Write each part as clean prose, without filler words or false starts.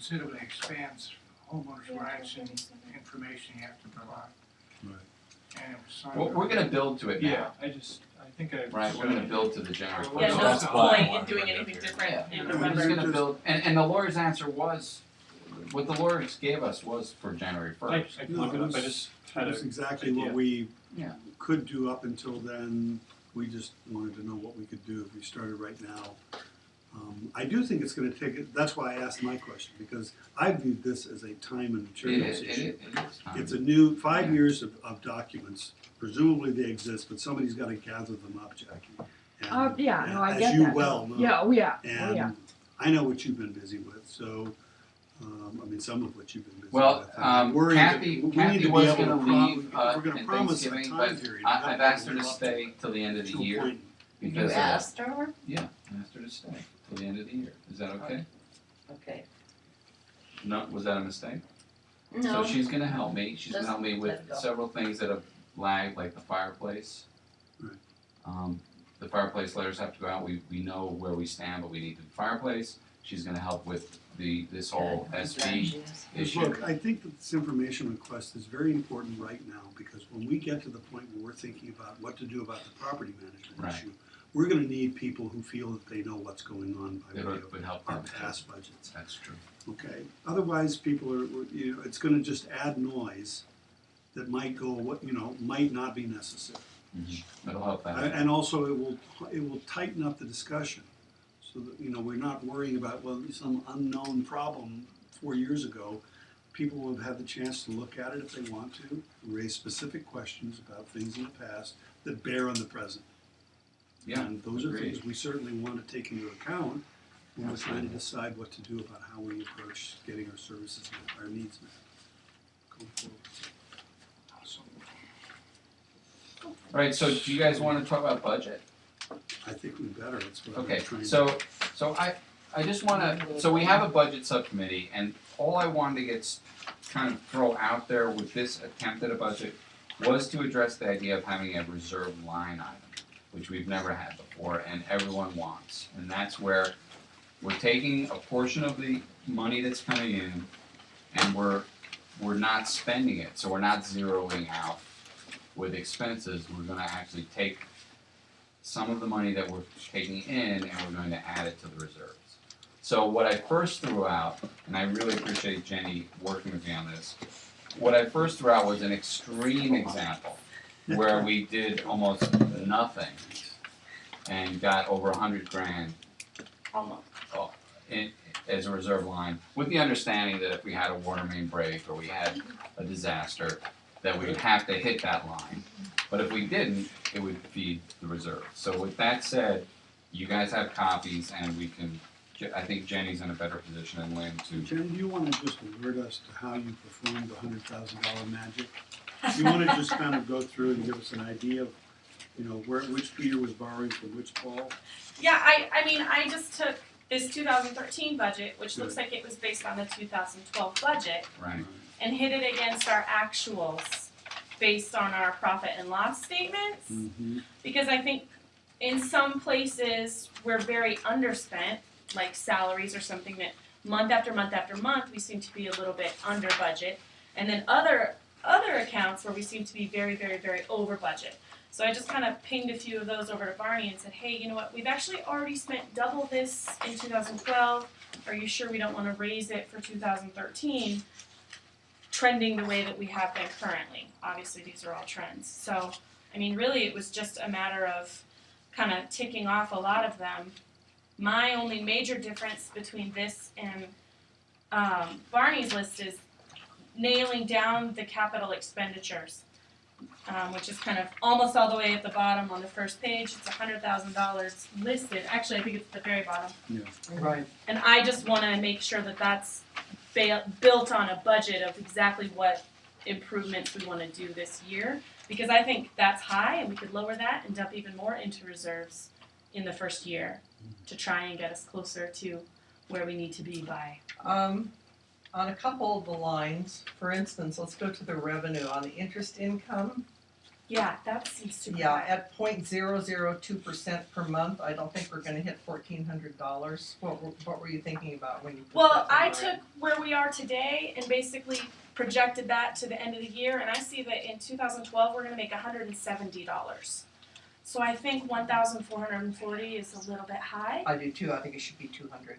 considerably expands homeowners' rights and information you have to provide. Right. And if some- Well, we're gonna build to it now. Yeah, I think I. Right, we're gonna build to the January Yeah, first. no That's point why. in doing anything different Yeah, in we're November. just gonna build, and the lawyer's answer was, what the lawyers gave us was for January I first. can No, look it it up, was- I just That had was a, exactly what idea. we Yeah. could do up until then. We just wanted to know what we could do if we started right now. I do think it's gonna take it, that's why I asked my question, because I viewed this as a time and It materials is, issue. it is time. It's a new 5 years of documents, presumably they exist, but somebody's gotta gather them up, Jackie. And- Yeah, and no, I as get you that. well know. Yeah, oh yeah, oh And yeah. I know what you've been busy with, so, I mean, some of what you've been busy Well, with. And I'm worried Kathy that we need Kathy to be was able to gonna prom- leave, if we're gonna in promise a Thanksgiving, time but period. I've asked her to stay till the end of the To a year. point. You Because asked her? Yeah, I asked her to stay till the end of the year. Is that okay? Okay. No, was that a mistake? No. So she's gonna help me, she's gonna Just help me let with it go. several things that have lagged, like the fireplace. Right. The fireplace letters have to go out, we know where we stand, but we need the fireplace. She's gonna help with this whole SB issue. Look, I think that this information request is very important right now, because when we get to the point where we're thinking about what to do about the property management Right. issue, we're gonna need people who feel that they know what's going on by It way would help of our them too. past budgets, That's true. okay? Otherwise, people are, you know, it's gonna just add noise that might go, might not be necessary. It'll help that. And also, it will tighten up the discussion, so that, we're not worrying about, well, some unknown problem 4 years ago. People will have had the chance to look at it if they want to, raise specific questions about things in the past that bear on the present. Yeah, And those are agreed. things we certainly want to take into account when we're trying to decide what to do about how we approach getting our services met, our needs met. Going forward. All right, so do you guys wanna talk about budget? I think we better, that's what I'm Okay, trying to. so I just wanna, so we have a budget subcommittee, and all I wanted to kind of throw out there with this attempt at a budget was to address the idea of having a reserve line item, which we've never had before, and everyone wants. And that's where we're taking a portion of the money that's coming in, and we're not spending it, so we're not zeroing out with expenses. We're gonna actually take some of the money that we're taking in, and we're going to add it to the reserves. So what I first threw out, and I really appreciate Jenny working with me on this, what I first threw out was an extreme example where we did almost nothing and got over 100 grand Almost. as a reserve line, with the understanding that if we had a water main break or we had a disaster, that we would have to hit that line. But if we didn't, it would feed the reserve. So with that said, you guys have copies, and we can, I think Jenny's in a better position than Lynn to. Jenny, do you want to just alert us to how you performed the $100,000 magic? Do you want to just kind of go through and give us an idea of, which Peter was borrowing from which Paul? Yeah, I mean, I just took this 2013 budget, which looks like it was based on the 2012 budget, Right. and hit it against our actuals based on our profit and loss statements. Mm-hmm. Because I think in some places we're very underspent, like salaries or something that month after month after month we seem to be a little bit under budget, and then other accounts where we seem to be very, very, very over budget. So I just kind of pinged a few of those over to Barney and said, hey, you know what, we've actually already spent double this in 2012. Are you sure we don't want to raise it for 2013? Trending the way that we have been currently. Obviously, these are all trends. So, I mean, really, it was just a matter of kind of ticking off a lot of them. My only major difference between this and Barney's list is nailing down the capital expenditures, which is kind of almost all the way at the bottom on the first page. It's $100,000 listed. Actually, I think it's at the very bottom. Yeah. Right. And I just want to make sure that that's built on a budget of exactly what improvements we want to do this year, because I think that's high and we could lower that and dump even more into reserves in the first year to try and get us closer to where we need to be by. On a couple of the lines, for instance, let's go to the revenue. On the interest income, Yeah, that seems super Yeah, high. at 0.002% per month, I don't think we're gonna hit $1,400. What were you thinking about when you put Well, that I number in? took where we are today and basically projected that to the end of the year, and I see that in 2012 we're gonna make $170. So I think 1,440 is a little bit high. I do too, I think it should be 200.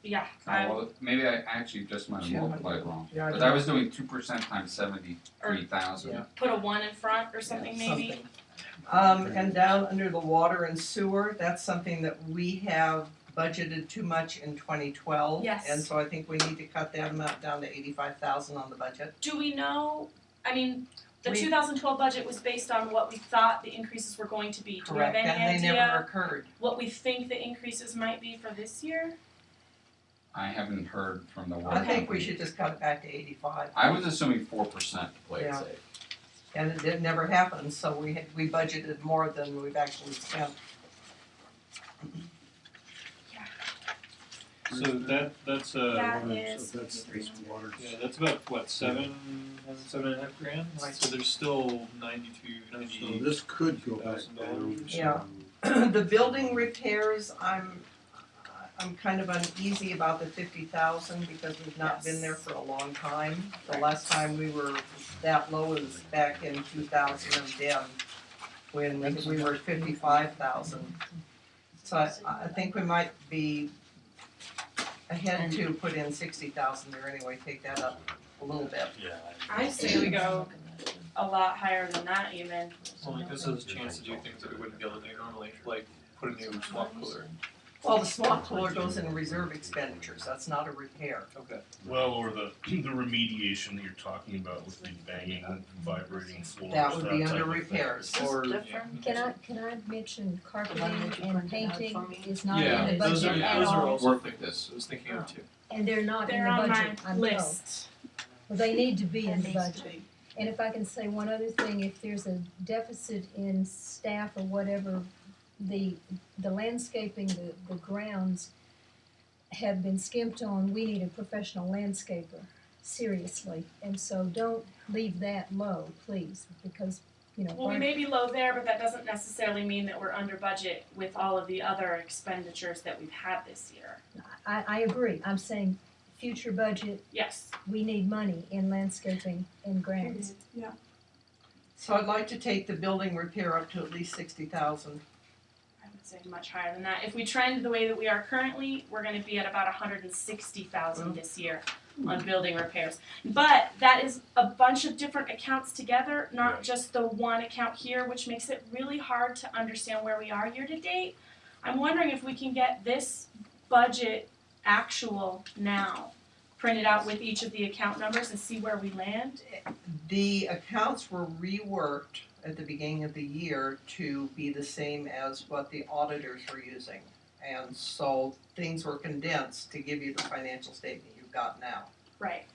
Yeah, Oh, well, maybe I actually just might have multiplied wrong. Yeah, I But I was doing 2% times 73,000. Yeah. put a 1 in front or something maybe. And down under the water and sewer, that's something that we have budgeted too much in 2012. Yes. And so I think we need to cut that amount down to 85,000 on the budget. Do we know, I mean, the We- 2012 budget was based on what we thought the increases were going to be. Do we have Correct, any and they never idea occurred. what we think the increases might be for this year? I haven't heard from the water I think we company. should just cut it back to 85. I was assuming 4% to play it Yeah. safe. And it never happened, so we budgeted more than we've actually spent. So that's That Water, is- so that's water. yeah, that's about what, seven and a half grand? Right. So there's still 92, So 98. this could go back down. $1,000. Yeah. The building repairs, I'm kind of uneasy about the 50,000 because we've not been there for a long time. The last time we were that low was back in 2010, when we were at 55,000. So I think we might be ahead to put in 60,000 there anyway, take that up a little bit. I say we go a lot higher than that even. Only because there's a chance to do things that we wouldn't be able to do normally, like put a new swap cooler. Well, the swap cooler goes in reserve expenditures, that's not a repair. Okay. Well, or the remediation that you're talking about with the banging, vibrating floors, That would be type under of thing. repairs. Or, Can I mention carpeting and painting is not yeah, in the those are, budget at those are all, also Work with things this. I was thinking of too. and they're not in They're the on my budget, I'm told. list. Well, they need to be in the budget. And if I can say one other thing, if there's a deficit in staff or whatever, the landscaping, the grounds have been skimped on, we need a professional landscaper, seriously. And so don't leave that low, please, because, you know. Well, we may be low there, but that doesn't necessarily mean that we're under budget with all of the other expenditures that we've had this year. I agree, I'm saying future budget, Yes. we need money in landscaping and grounds. So I'd like to take the building repair up to at least 60,000. I would say much higher than that. If we trend the way that we are currently, we're gonna be at about 160,000 this year on building repairs. But that is a bunch of different accounts together, not Right. just the one account here, which makes it really hard to understand where we are year to date. I'm wondering if we can get this budget actual now, printed out with each of the account numbers and see where we land. The accounts were reworked at the beginning of the year to be the same as what the auditors were using. And so things were condensed to give you the financial statement you've got now. Right.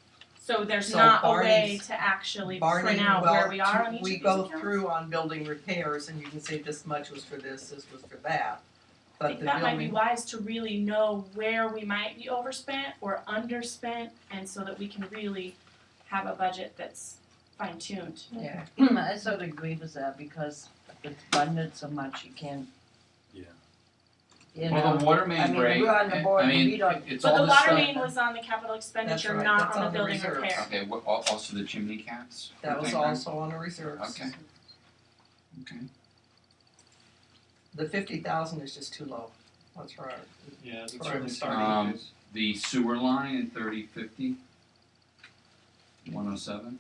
So there's So not a way Barney's- to actually Barney, print out where we are on each of we these go accounts? through on building repairs and you can say this much was for this was for that. I But think the that might be building, wise to really know where we might be overspent or underspent, and so that we can really have a budget that's fine-tuned. Yeah, I sort of agree with that because it's funded so much you can't. Yeah. You Well, know, the water I main mean, break, we're on the board, I mean, we don't- it's But all the this water stuff. main was on the capital expenditure, right, not that's on the on the building reserves. repair. Okay, also the chimney caps? that was Okay, right. also on the reserves. Okay. Okay. The 50,000 is just too low. That's right. Yeah, that's Right, certainly sorry. starting. The sewer line in 3050, 107,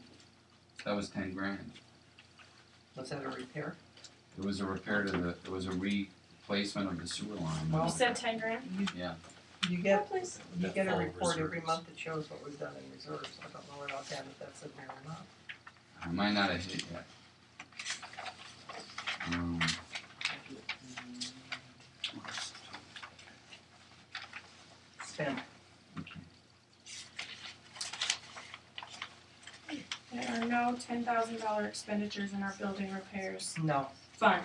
that was 10 grand. Was that a repair? It was a repair to the, it was a replacement of the sewer line. You Well- said 10 grand? Yeah. You get, please. you get a All report every reserves. month that shows what we've done in reserves. I don't know right offhand if that's in there or not. I might not have hit it yet. Spent. There are no $10,000 expenditures in our building repairs No. fund.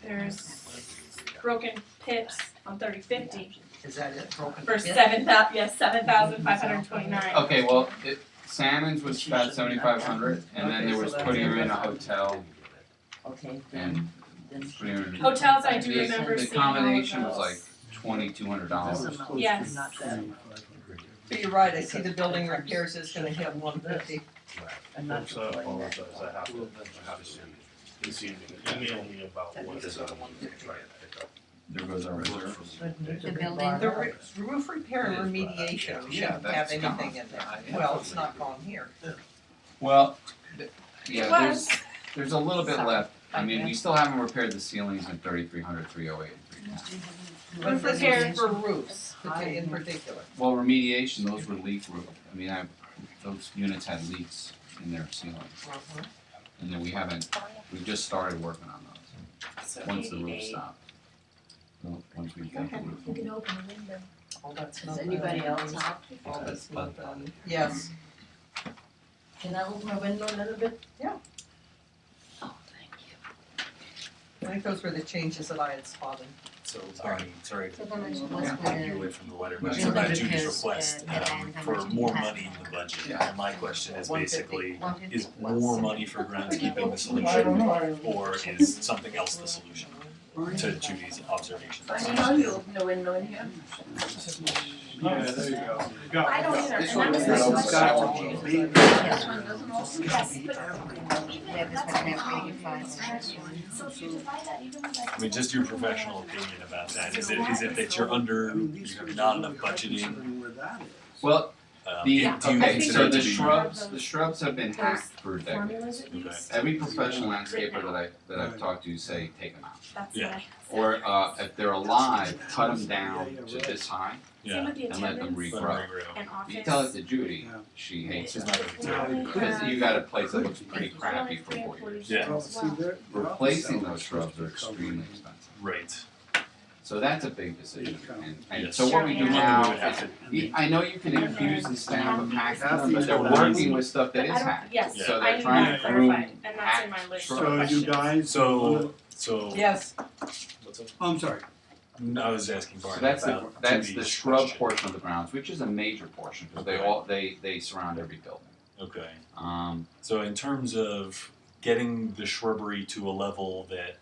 There's broken pits on 3050 Is that it? Broken for pit? 7,529. Okay, well, Salmon's was about 7,500, and then there was putting her in a hotel Okay, and then putting her in. Hotels, I do the- remember The seeing all of combination was those. like $2,200. This amount Yes. is not that, But you're right, I see the building repairs is gonna hit 150. I'm not So, supporting all that. of those, I have to see this evening, email me about what is trying to pick up. There goes our reserves. But need to The be building. bought The out. roof repair and remediation, we Yeah, shouldn't have that's anything gone. in there. Well, it's not gone here. Well, It yeah, was. there's a little bit Sorry. left. I mean, we still haven't repaired the ceilings in 3,300, 308, and 310. But this repair. is for roofs, in particular. Well, remediation, those were leak roof. I mean, those units had leaks in their ceilings. And then we just started working on those, So once the roof 88. stopped. Well, once we got the roof. You can open the window. All that's Does not anybody done. else have? All that's not done. Yes, Can I open my window a little bit? Yeah. Oh, thank you. I think those were the changes that I had spotted. So Barney, sorry to So how much was take you the, away from the letter, the but building Judy's repairs, request and how for much more you have? money in the budget. Yeah. And my question is 150. basically, 150? is more money for groundskeeping the solution? Or is something else the solution, to Judy's observation? How do you open the window in here? Yeah, there you go. Go. I don't either, This and one that was has the got question. to be- This one doesn't open? Yes, but Yeah, this one have 85. so if you divide that even with like. I mean, just your professional opinion about that, is it that you're under, I mean, these you have things not don't enough help you budgeting? somebody where that is. Well, Do you okay, consider so it the to be? shrubs have been hacked for decades. Formulas at least. Every professional landscaper that I've talked to say, take them out. That's Yeah. what Or, if they're alive, cut them down to this high Same with the and let them attendance regrow. and office. You tell it to Judy, Yeah. she hates She's it. not gonna do it. Because you got a place that looks pretty crappy for 4 years. Yeah. Well, see, they're Replacing also those shrubs are supposed to cover extremely it. expensive. Right. So that's a big decision. And Yes. so what we do Sure, yeah. now We would have is, I know you can infuse the staff of hacking, but they're working with stuff that But is I don't, hacked. yes, So I they're need trying that to groom clarified, and that's in my hacked list shrubs. of So you questions. guys. So, Yes, what's up? I'm sorry. No, I was asking So Barney that's about the Judy's shrub question. portion of the grounds, which is a major portion, because they surround every building. Okay. Um, So in terms of getting the shrubbery to a level that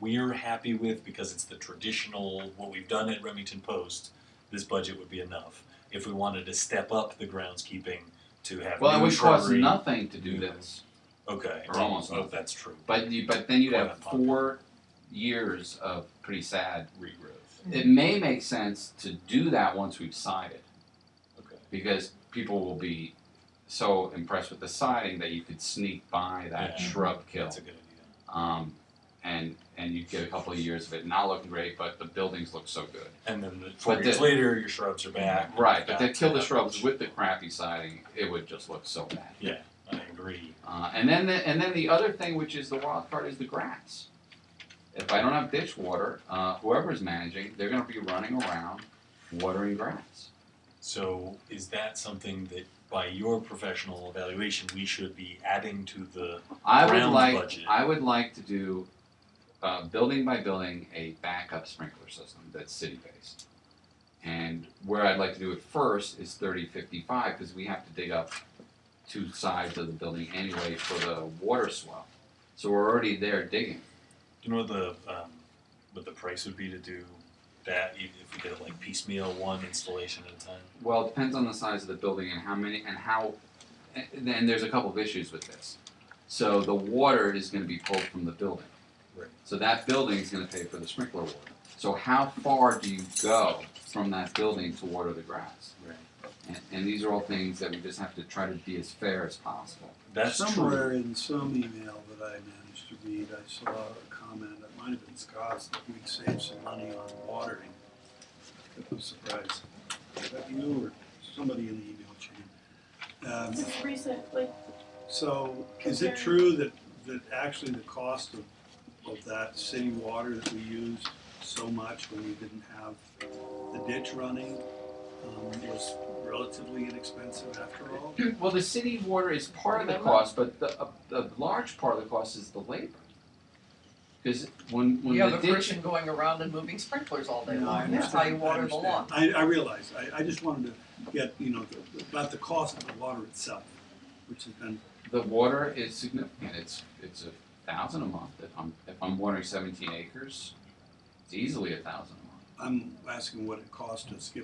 we're happy with because it's the traditional, what we've done at Remington Post, this budget would be enough. If we wanted to step up the groundskeeping to have well, it new would cost shrubbery. nothing to do this, Okay, or almost oh, nothing. that's true. but then you'd have Quite unpopular. 4 years of pretty sad. Regrowth. It may make sense to do that once we've sided, Okay. because people will be so impressed with the siding that you could sneak by that Yeah. shrub kill. That's a good idea. And you get a couple of years of it not looking great, but the buildings look so good. And then 4 But years the- later, your shrubs are back. Right, but to Back kill the that shrubs much. with the crappy siding, it would just look so bad. Yeah, I agree. And then the other thing, which is the wild card, is the grass. If I don't have ditch water, whoever's managing, they're gonna be running around watering grass. So is that something that, by your professional evaluation, we should be adding to the ground budget? I would like to do, building by building, a backup sprinkler system that's city-based. And where I'd like to do it first is 3055, because we have to dig up 2 sides of the building anyway for the water swell. So we're already there digging. Do you know what the price would be to do that, even if we did it like piecemeal, one installation at a time? Well, it depends on the size of the building and how many, and there's a couple of issues with this. So the water is gonna be pulled from the building. Right. So that building's gonna pay for the sprinkler water. So how far do you go from that building to water the grass? Right. And these are all things that we just have to try to be as fair as possible. That's Somewhere true. in some email that I managed to read, I saw a comment, it might have been Scott's, that we'd save some money on watering. I was surprised. Was that you or somebody in the email chain? Just recently, So, is it true that actually the cost of that city water that we used so much when we didn't have the ditch running was relatively inexpensive after all? Well, the city water is part of the cost, but the large part of the cost is the labor. Cause when You have the a ditch, person going around and moving sprinklers all day No, I long, that's how you understand, water the lawn. I realize, I just wanted to get, about the cost of the water itself, which has been, the water is significant, it's $1,000 a month, if I'm watering 17 acres, it's easily $1,000 a month. I'm asking what it costs to skip